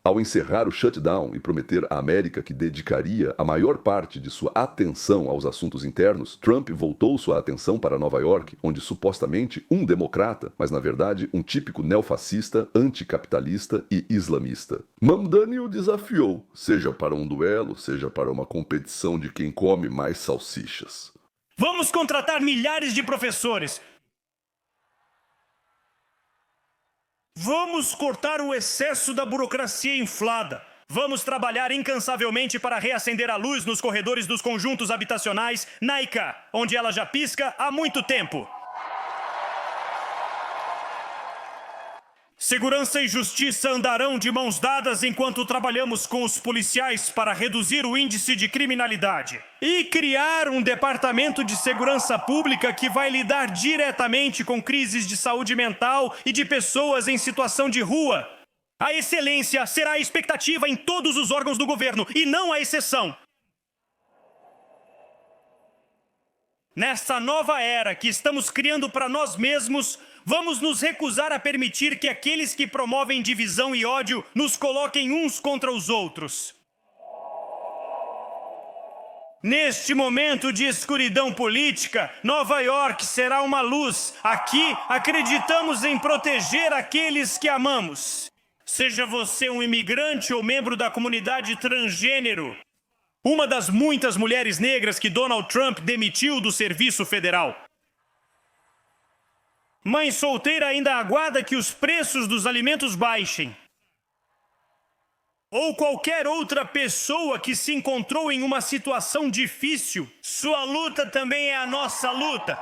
Ao encerrar o shutdown e prometer à América que dedicaria a maior parte de sua atenção aos assuntos internos, Trump voltou sua atenção para Nova York, onde supostamente um democrata, mas na verdade um típico neofascista, anticapitalista e islamista. Mamdani o desafiou, seja para um duelo, seja para uma competição de quem come mais salsichas. Vamos contratar milhares de professores. Vamos cortar o excesso da burocracia inflada. Vamos trabalhar incansavelmente para reacender a luz nos corredores dos conjuntos habitacionais Naika, onde ela já pisca há muito tempo. Segurança e justiça andarão de mãos dadas enquanto trabalhamos com os policiais para reduzir o índice de criminalidade. E criar um departamento de segurança pública que vai lidar diretamente com crises de saúde mental e de pessoas em situação de rua. A excelência será a expectativa em todos os órgãos do governo e não a exceção. Nesta nova era que estamos criando para nós mesmos, vamos nos recusar a permitir que aqueles que promovem divisão e ódio nos coloquem uns contra os outros. Neste momento de escuridão política, Nova York será uma luz. Aqui, acreditamos em proteger aqueles que amamos. Seja você um imigrante ou membro da comunidade transgênero. Uma das muitas mulheres negras que Donald Trump demitiu do serviço federal. Mãe solteira ainda aguarda que os preços dos alimentos baixem. Ou qualquer outra pessoa que se encontrou em uma situação difícil, sua luta também é a nossa luta.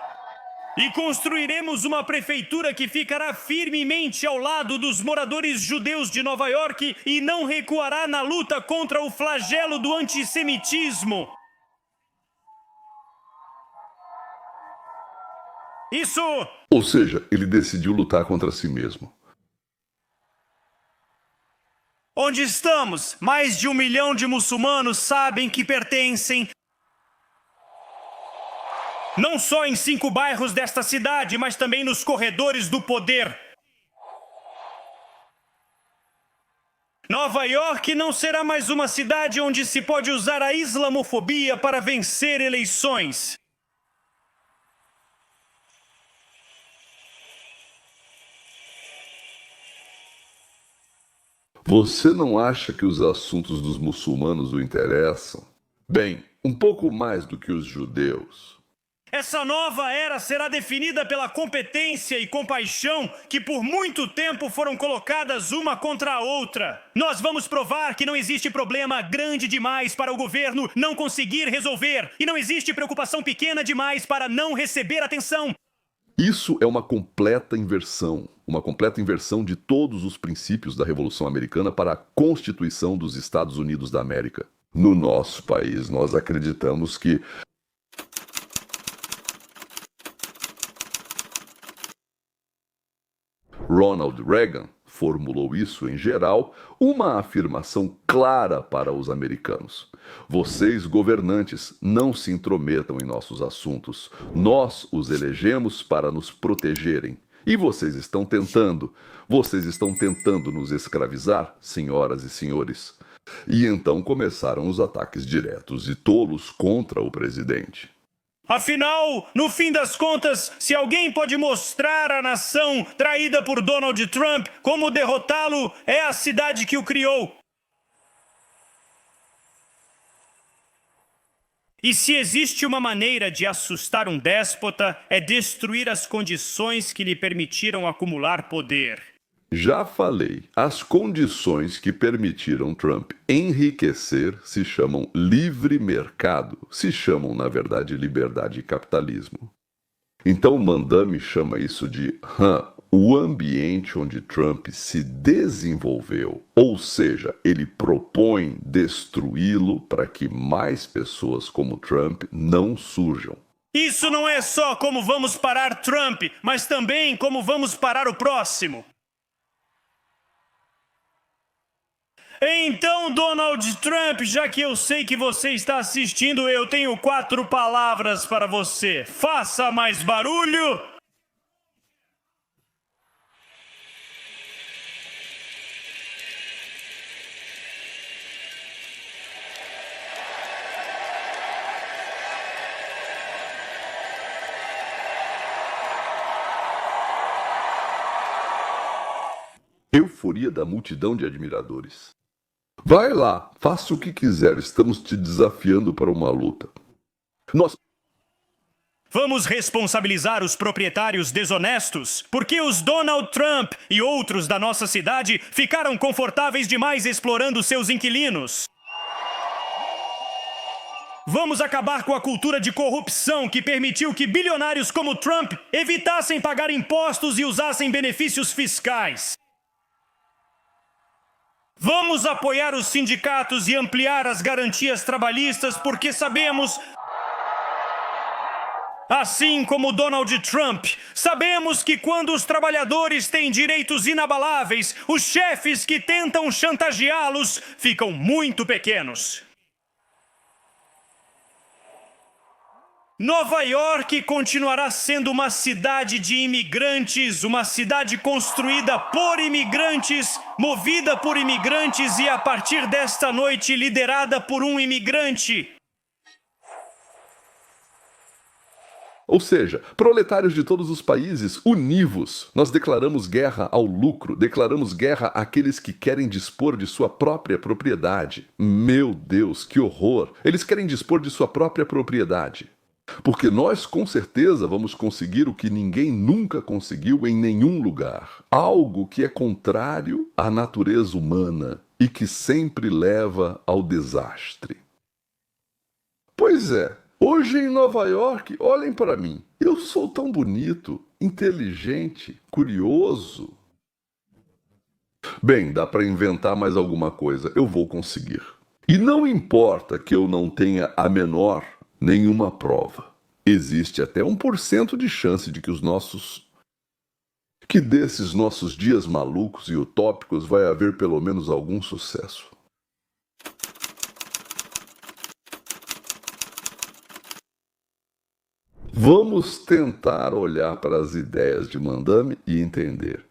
E construiremos uma prefeitura que ficará firmemente ao lado dos moradores judeus de Nova York e não recuará na luta contra o flagelo do antissemitismo. Isso... Ou seja, ele decidiu lutar contra si mesmo. Onde estamos? Mais de 1 milhão de muçulmanos sabem que pertencem não só em 5 bairros desta cidade, mas também nos corredores do poder. Nova York não será mais uma cidade onde se pode usar a islamofobia para vencer eleições. Você não acha que os assuntos dos muçulmanos o interessam? Bem, um pouco mais do que os judeus. Essa nova era será definida pela competência e compaixão que por muito tempo foram colocadas uma contra a outra. Nós vamos provar que não existe problema grande demais para o governo não conseguir resolver. E não existe preocupação pequena demais para não receber atenção. Isso é uma completa inversão de todos os princípios da Revolução Americana para a Constituição dos Estados Unidos da América. No nosso país, nós acreditamos que Ronald Reagan formulou isso em geral, uma afirmação clara para os americanos. Vocês, governantes, não se intrometam em nossos assuntos. Nós os elegemos para nos protegerem. E vocês estão tentando nos escravizar, senhoras e senhores. E então começaram os ataques diretos e tolos contra o presidente. Afinal, no fim das contas, se alguém pode mostrar à nação traída por Donald Trump como derrotá-lo, é a cidade que o criou. E se existe uma maneira de assustar um déspota, é destruir as condições que lhe permitiram acumular poder. Já falei, as condições que permitiram Trump enriquecer se chamam livre mercado, se chamam, na verdade, liberdade e capitalismo. Então Mamdani chama isso de o ambiente onde Trump se desenvolveu, ou seja, ele propõe destruí-lo para que mais pessoas como Trump não surjam. Isso não é só como vamos parar Trump, mas também como vamos parar o próximo. Então, Donald Trump, já que eu sei que você está assistindo, eu tenho 4 palavras para você. Faça mais barulho. Euforia da multidão de admiradores. Vai lá, faça o que quiser, estamos te desafiando para uma luta. Nós... Vamos responsabilizar os proprietários desonestos, porque os Donald Trump e outros da nossa cidade ficaram confortáveis demais explorando seus inquilinos. Vamos acabar com a cultura de corrupção que permitiu que bilionários como Trump evitassem pagar impostos e usassem benefícios fiscais. Vamos apoiar os sindicatos e ampliar as garantias trabalhistas porque sabemos... Assim como Donald Trump, sabemos que quando os trabalhadores têm direitos inabaláveis, os chefes que tentam chantageá-los ficam muito pequenos. Nova York continuará sendo uma cidade de imigrantes, uma cidade construída por imigrantes, movida por imigrantes e a partir desta noite liderada por um imigrante. Ou seja, proletários de todos os países, univos! Nós declaramos guerra ao lucro, declaramos guerra àqueles que querem dispor de sua própria propriedade. Meu Deus, que horror! Eles querem dispor de sua própria propriedade. Porque nós, com certeza, vamos conseguir o que ninguém nunca conseguiu em nenhum lugar. Algo que é contrário à natureza humana e que sempre leva ao desastre. Pois é. Hoje em Nova York, olhem para mim. Eu sou tão bonito, inteligente, curioso. Bem, dá para inventar mais alguma coisa. Eu vou conseguir. E não importa que eu não tenha a menor nenhuma prova. Existe até 1% de chance de que desses nossos dias malucos e utópicos vai haver pelo menos algum sucesso. Vamos tentar olhar para as ideias de Mandami e entender.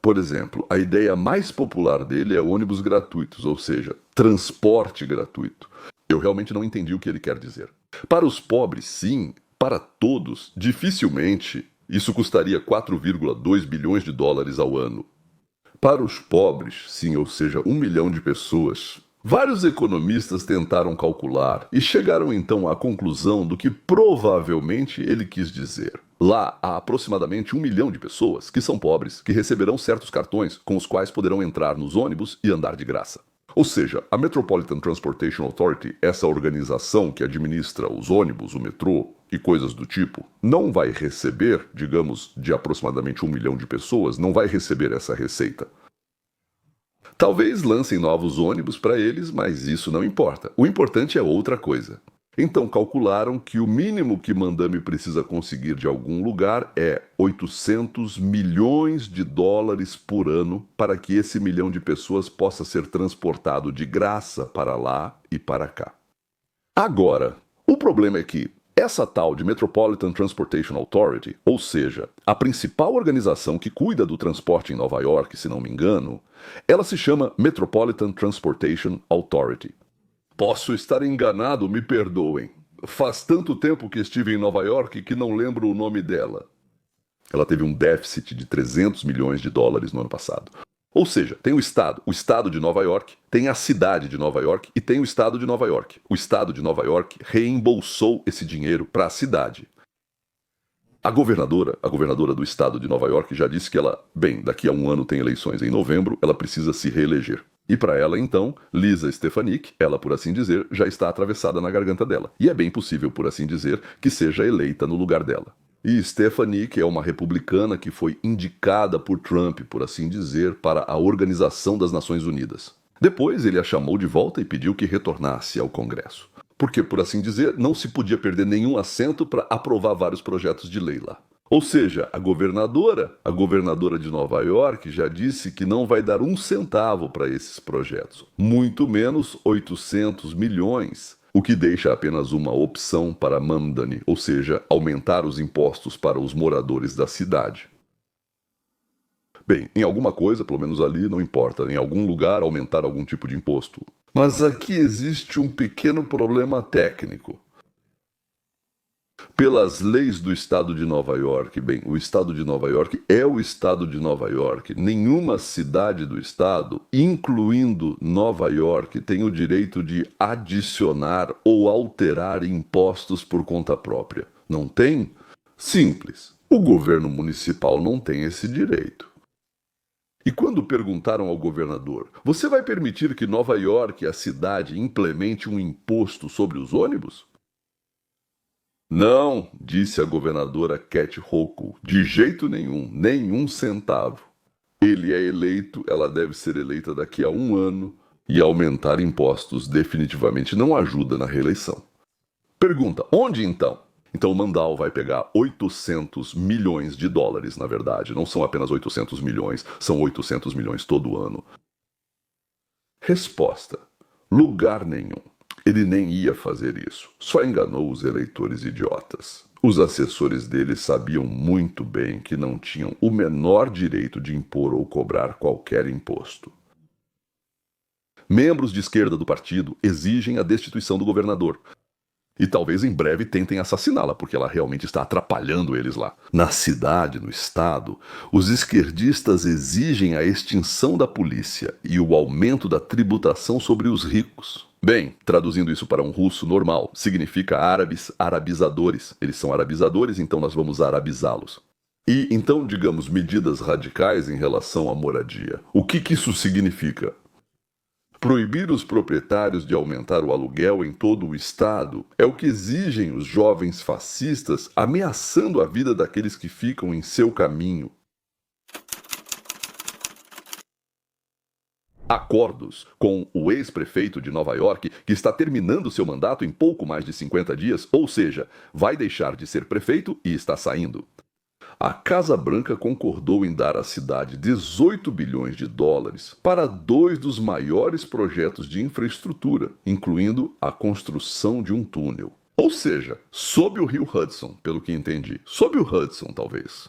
Por exemplo, a ideia mais popular dele é ônibus gratuitos, ou seja, transporte gratuito. Eu realmente não entendi o que ele quer dizer. Para os pobres, sim. Para todos, dificilmente, isso custaria 4,2 bilhões de dólares ao ano. Para os pobres, sim, ou seja, 1 milhão de pessoas... Vários economistas tentaram calcular e chegaram então à conclusão do que provavelmente ele quis dizer. Lá há aproximadamente 1 milhão de pessoas que são pobres, que receberão certos cartões com os quais poderão entrar nos ônibus e andar de graça. Ou seja, a Metropolitan Transportation Authority, essa organização que administra os ônibus, o metrô e coisas do tipo, não vai receber, digamos, de aproximadamente 1 milhão de pessoas, não vai receber essa receita. Talvez lancem novos ônibus para eles, mas isso não importa. O importante é outra coisa. Então calcularam que o mínimo que Mandami precisa conseguir de algum lugar é 800 milhões de dólares por ano para que esse milhão de pessoas possa ser transportado de graça para lá e para cá. Agora, o problema é que essa tal de Metropolitan Transportation Authority, ou seja, a principal organização que cuida do transporte em Nova York, se não me engano, ela se chama Metropolitan Transportation Authority. Posso estar enganado, me perdoem. Faz tanto tempo que estive em Nova York que não lembro o nome dela. Ela teve um déficit de 300 milhões de dólares no ano passado. Ou seja, tem o estado de Nova York, tem a cidade de Nova York e tem o estado de Nova York. O estado de Nova York reembolsou esse dinheiro para a cidade. A governadora do estado de Nova York já disse que ela, daqui a um ano tem eleições em novembro, ela precisa se reeleger. E para ela, então, Lisa Stefanik, ela, por assim dizer, já está atravessada na garganta dela. E é bem possível, por assim dizer, que seja eleita no lugar dela. E Stefanik é uma republicana que foi indicada por Trump, por assim dizer, para a Organização das Nações Unidas. Depois ele a chamou de volta e pediu que retornasse ao Congresso. Porque, por assim dizer, não se podia perder nenhum assento para aprovar vários projetos de lei lá. Ou seja, a governadora de Nova York já disse que não vai dar um centavo para esses projetos, muito menos 800 milhões, o que deixa apenas uma opção para Mamdani, ou seja, aumentar os impostos para os moradores da cidade. Bem, em alguma coisa, pelo menos ali, não importa, em algum lugar aumentar algum tipo de imposto. Mas aqui existe um pequeno problema técnico. Pelas leis do estado de Nova York, bem, o estado de Nova York é o estado de Nova York. Nenhuma cidade do estado, incluindo Nova York, tem o direito de adicionar ou alterar impostos por conta própria. Não tem? Simples. O governo municipal não tem esse direito. E quando perguntaram ao governador, você vai permitir que Nova York, a cidade, implemente um imposto sobre os ônibus? Não, disse a governadora Kathy Hochul, de jeito nenhum, nenhum centavo. Ele é eleito, ela deve ser eleita daqui a 1 ano, e aumentar impostos definitivamente não ajuda na reeleição. Pergunta, onde então? Então o Mandal vai pegar 800 milhões de dólares, na verdade. Não são apenas 800 milhões, são 800 milhões todo ano. Resposta, lugar nenhum. Ele nem ia fazer isso, só enganou os eleitores idiotas. Os assessores dele sabiam muito bem que não tinham o menor direito de impor ou cobrar qualquer imposto. Membros de esquerda do partido exigem a destituição do governador. E talvez em breve tentem assassiná-la, porque ela realmente está atrapalhando eles lá. Na cidade, no estado, os esquerdistas exigem a extinção da polícia e o aumento da tributação sobre os ricos. Bem, traduzindo isso para um russo normal, significa árabes, arabizadores. Eles são arabizadores, então nós vamos arabizá-los. E então, digamos, medidas radicais em relação à moradia. O que isso significa? Proibir os proprietários de aumentar o aluguel em todo o estado é o que exigem os jovens fascistas, ameaçando a vida daqueles que ficam em seu caminho. Acordos com o ex-prefeito de Nova York, que está terminando seu mandato em pouco mais de 50 dias, ou seja, vai deixar de ser prefeito e está saindo. A Casa Branca concordou em dar à cidade 18 bilhões de dólares para 2 dos maiores projetos de infraestrutura, incluindo a construção de um túnel. Ou seja, sob o rio Hudson, pelo que entendi. Sob o Hudson, talvez.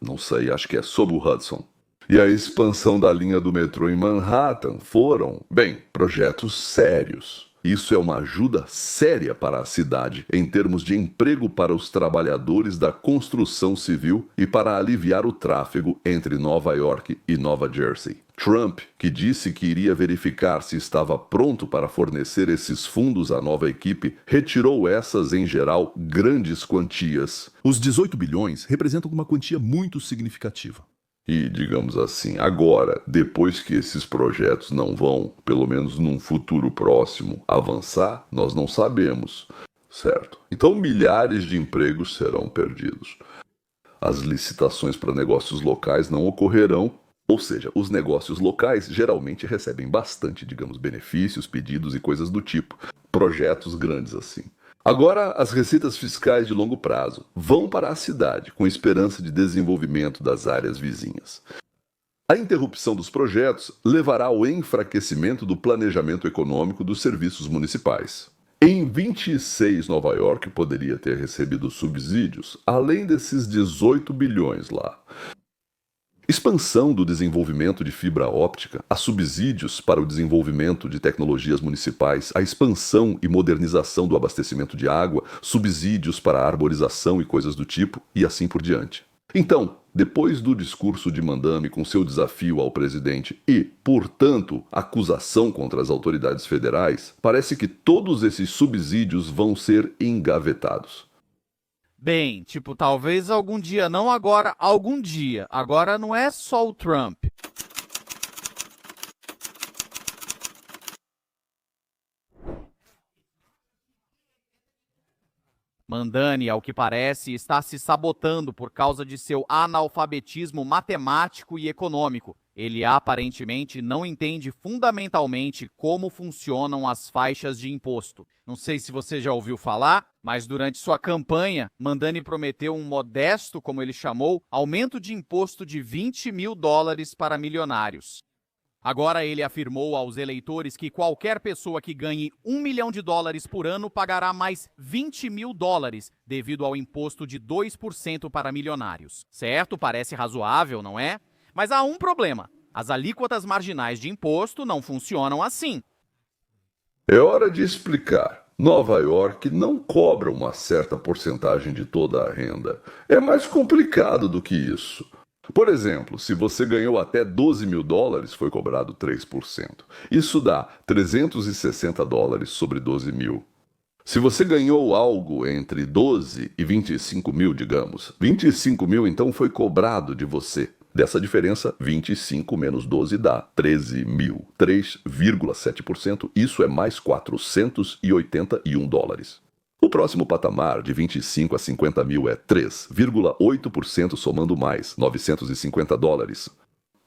Não sei, acho que é sob o Hudson. E a expansão da linha do metrô em Manhattan foram, bem, projetos sérios. Isso é uma ajuda séria para a cidade em termos de emprego para os trabalhadores da construção civil e para aliviar o tráfego entre Nova York e Nova Jersey. Trump, que disse que iria verificar se estava pronto para fornecer esses fundos à nova equipe, retirou essas, em geral, grandes quantias. Os 18 bilhões representam uma quantia muito significativa. E, digamos assim, agora, depois que esses projetos não vão, pelo menos num futuro próximo, avançar, nós não sabemos, certo? Então milhares de empregos serão perdidos. As licitações para negócios locais não ocorrerão, ou seja, os negócios locais geralmente recebem bastante, digamos, benefícios, pedidos e coisas do tipo. Projetos grandes assim. Agora, as receitas fiscais de longo prazo vão para a cidade, com esperança de desenvolvimento das áreas vizinhas. A interrupção dos projetos levará ao enfraquecimento do planejamento econômico dos serviços municipais. Em 26, Nova York poderia ter recebido subsídios, além desses 18 bilhões lá. Expansão do desenvolvimento de fibra óptica, a subsídios para o desenvolvimento de tecnologias municipais, a expansão e modernização do abastecimento de água, subsídios para a arborização e coisas do tipo, e assim por diante. Então, depois do discurso de Mandami com seu desafio ao presidente e, portanto, acusação contra as autoridades federais, parece que todos esses subsídios vão ser engavetados. Bem, tipo, talvez algum dia, não agora, algum dia. Agora não é só o Trump. Mandani, ao que parece, está se sabotando por causa de seu analfabetismo matemático e econômico. Ele aparentemente não entende fundamentalmente como funcionam as faixas de imposto. Não sei se você já ouviu falar, mas durante sua campanha, Mandani prometeu um modesto, como ele chamou, aumento de imposto de 20 mil dólares para milionários. Agora ele afirmou aos eleitores que qualquer pessoa que ganhe $1 milhão por ano pagará mais 20 mil dólares devido ao imposto de 2% para milionários. Certo? Parece razoável, não é? Mas há um problema. As alíquotas marginais de imposto não funcionam assim. É hora de explicar. Nova York não cobra uma certa porcentagem de toda a renda. É mais complicado do que isso. Por exemplo, se você ganhou até $12.000, foi cobrado 3%. Isso dá $360 sobre 12 mil. Se você ganhou algo entre 12 e 25 mil, digamos, 25 mil então foi cobrado de você. Dessa diferença, 25 menos 12 dá 13 mil, 3,7%, isso é mais $481. O próximo patamar, de 25 a 50 mil, é 3,8%, somando mais, $950.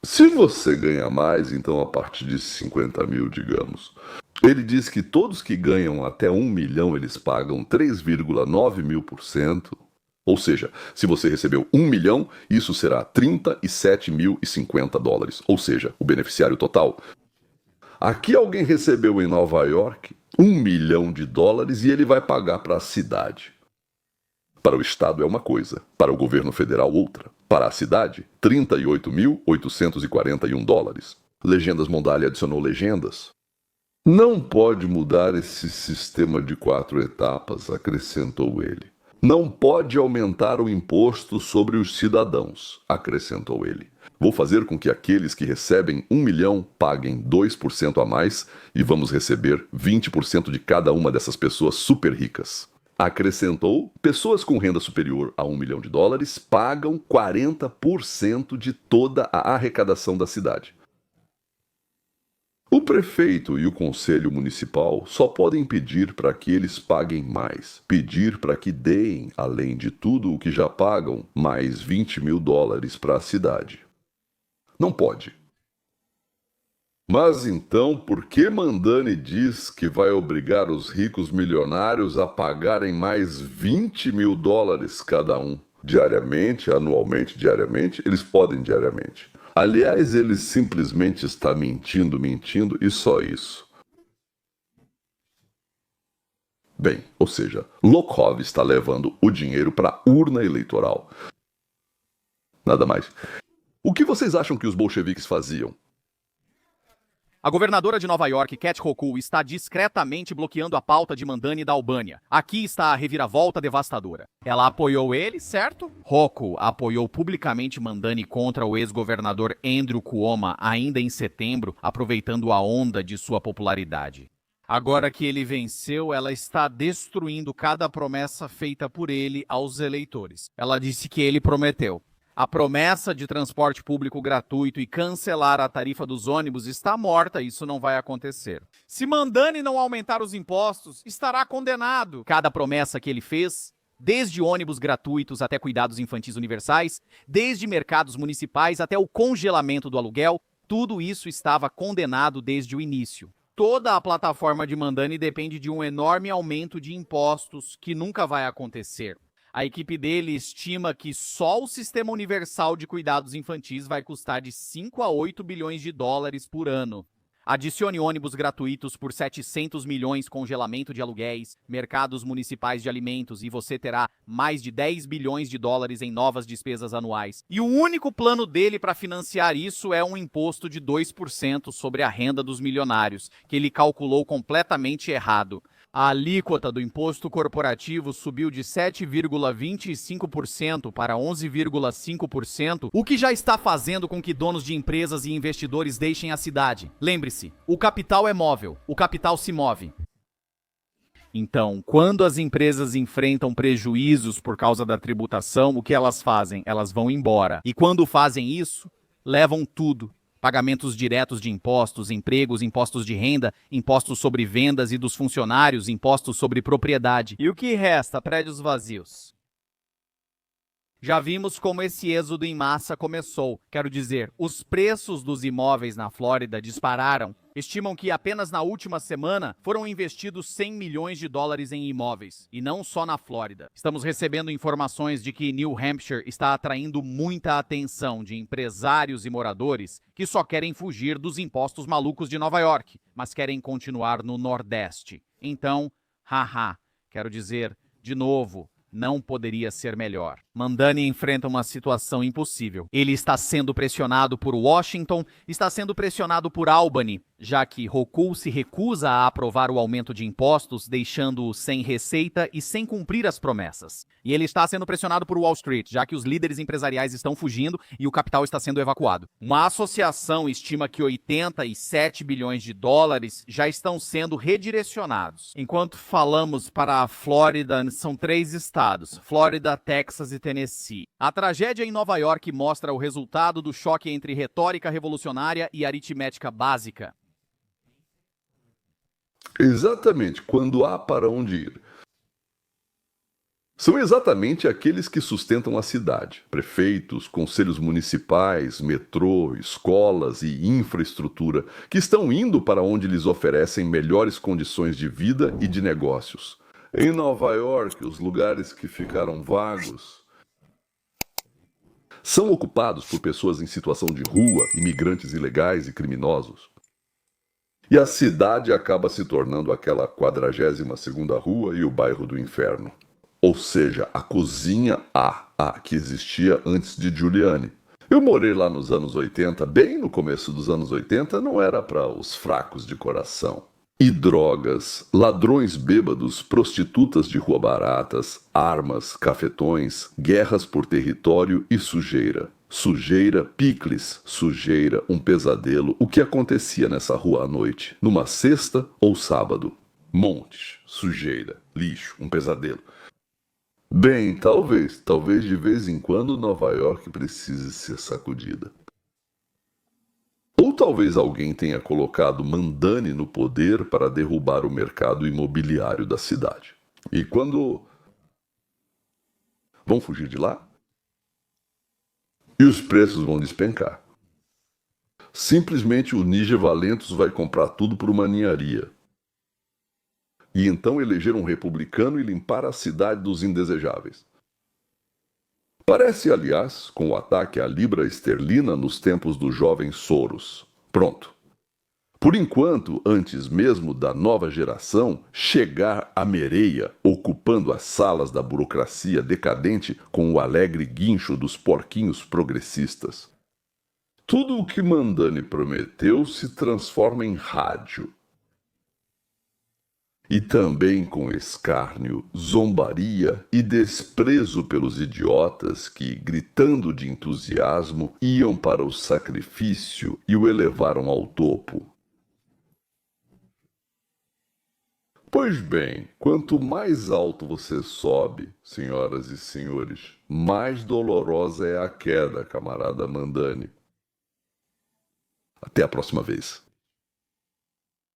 Se você ganha mais, então a partir de 50 mil, digamos. Ele diz que todos que ganham até 1 milhão, eles pagam 3,9%. Ou seja, se você recebeu 1 milhão, isso será $37.050. Ou seja, o beneficiário total. Aqui alguém recebeu em Nova York $1 milhão e ele vai pagar para a cidade. Para o estado é uma coisa, para o governo federal outra. Para a cidade, $38.841. Legendas Mondale adicionou legendas. Não pode mudar esse sistema de 4 etapas, acrescentou ele. Não pode aumentar o imposto sobre os cidadãos, acrescentou ele. Vou fazer com que aqueles que recebem 1 milhão paguem 2% a mais e vamos receber 20% de cada uma dessas pessoas super ricas. Acrescentou, pessoas com renda superior a $1 milhão pagam 40% de toda a arrecadação da cidade. O prefeito e o conselho municipal só podem pedir para que eles paguem mais, pedir para que deem, além de tudo o que já pagam, mais $20 mil para a cidade. Não pode. Mas então, por que Mandani diz que vai obrigar os ricos milionários a pagarem mais $20 mil cada um? Diariamente, anualmente, diariamente? Eles podem diariamente. Aliás, ele simplesmente está mentindo e só isso. Bem, ou seja, Lokov está levando o dinheiro para a urna eleitoral. Nada mais. O que vocês acham que os bolcheviques faziam? A governadora de Nova York, Kat Hochul, está discretamente bloqueando a pauta de Mandani da Albânia. Aqui está a reviravolta devastadora. Ela apoiou ele, certo? Hochul apoiou publicamente Mandani contra o ex-governador Andrew Cuomo ainda em setembro, aproveitando a onda de sua popularidade. Agora que ele venceu, ela está destruindo cada promessa feita por ele aos eleitores. Ela disse que ele prometeu. A promessa de transporte público gratuito e cancelar a tarifa dos ônibus está morta, isso não vai acontecer. Se Mandani não aumentar os impostos, estará condenado. Cada promessa que ele fez, desde ônibus gratuitos até cuidados infantis universais, desde mercados municipais até o congelamento do aluguel, tudo isso estava condenado desde o início. Toda a plataforma de Mandani depende de um enorme aumento de impostos que nunca vai acontecer. A equipe dele estima que só o Sistema Universal de Cuidados Infantis vai custar de 5 a 8 bilhões de dólares por ano. Adicione ônibus gratuitos por 700 milhões, congelamento de aluguéis, mercados municipais de alimentos e você terá mais de 10 bilhões de dólares em novas despesas anuais. E o único plano dele para financiar isso é um imposto de 2% sobre a renda dos milionários, que ele calculou completamente errado. A alíquota do imposto corporativo subiu de 7,25% para 11,5%, o que já está fazendo com que donos de empresas e investidores deixem a cidade. Lembre-se, o capital é móvel, o capital se move. Então, quando as empresas enfrentam prejuízos por causa da tributação, o que elas fazem? Elas vão embora. E quando fazem isso, levam tudo. Pagamentos diretos de impostos, empregos, impostos de renda, impostos sobre vendas e dos funcionários, impostos sobre propriedade. E o que resta? Prédios vazios. Já vimos como esse êxodo em massa começou. Quero dizer, os preços dos imóveis na Flórida dispararam. Estimam que apenas na última semana foram investidos 100 milhões de dólares em imóveis, e não só na Flórida. Estamos recebendo informações de que New Hampshire está atraindo muita atenção de empresários e moradores que só querem fugir dos impostos malucos de Nova York, mas querem continuar no Nordeste. Então, quero dizer, de novo, não poderia ser melhor. Mandani enfrenta uma situação impossível. Ele está sendo pressionado por Washington, está sendo pressionado por Albany, já que Hochul se recusa a aprovar o aumento de impostos, deixando-o sem receita e sem cumprir as promessas. E ele está sendo pressionado por Wall Street, já que os líderes empresariais estão fugindo e o capital está sendo evacuado. Uma associação estima que 87 bilhões de dólares já estão sendo redirecionados. Enquanto falamos para a Flórida, são 3 estados: Flórida, Texas e Tennessee. A tragédia em Nova York mostra o resultado do choque entre retórica revolucionária e aritmética básica. Exatamente, quando há para onde ir. São exatamente aqueles que sustentam a cidade: prefeitos, conselhos municipais, metrô, escolas e infraestrutura, que estão indo para onde lhes oferecem melhores condições de vida e de negócios. Em Nova York, os lugares que ficaram vagos são ocupados por pessoas em situação de rua, imigrantes ilegais e criminosos. E a cidade acaba se tornando aquela 42ª rua e o bairro do inferno. Ou seja, a cozinha A que existia antes de Giuliani. Eu morei lá nos anos 80, bem no começo dos anos 80, não era para os fracos de coração. E drogas, ladrões bêbados, prostitutas de rua baratas, armas, cafetões, guerras por território e sujeira. Sujeira, picles, sujeira, um pesadelo. O que acontecia nessa rua à noite? Numa sexta ou sábado? Montes, sujeira, lixo, um pesadelo. Bem, talvez de vez em quando Nova York precise ser sacudida. Ou talvez alguém tenha colocado Mandani no poder para derrubar o mercado imobiliário da cidade. E quando vão fugir de lá? E os preços vão despencar. Simplesmente o Níger Valentos vai comprar tudo por uma ninharia. E então eleger um republicano e limpar a cidade dos indesejáveis. Parece, aliás, com o ataque à libra esterlina nos tempos do jovem Soros. Pronto. Por enquanto, antes mesmo da nova geração chegar à mereia, ocupando as salas da burocracia decadente com o alegre guincho dos porquinhos progressistas. Tudo o que Mandani prometeu se transforma em rádio. E também com escárnio, zombaria e desprezo pelos idiotas que, gritando de entusiasmo, iam para o sacrifício e o elevaram ao topo. Pois bem, quanto mais alto você sobe, senhoras e senhores, mais dolorosa é a queda, camarada Mandani. Até a próxima vez.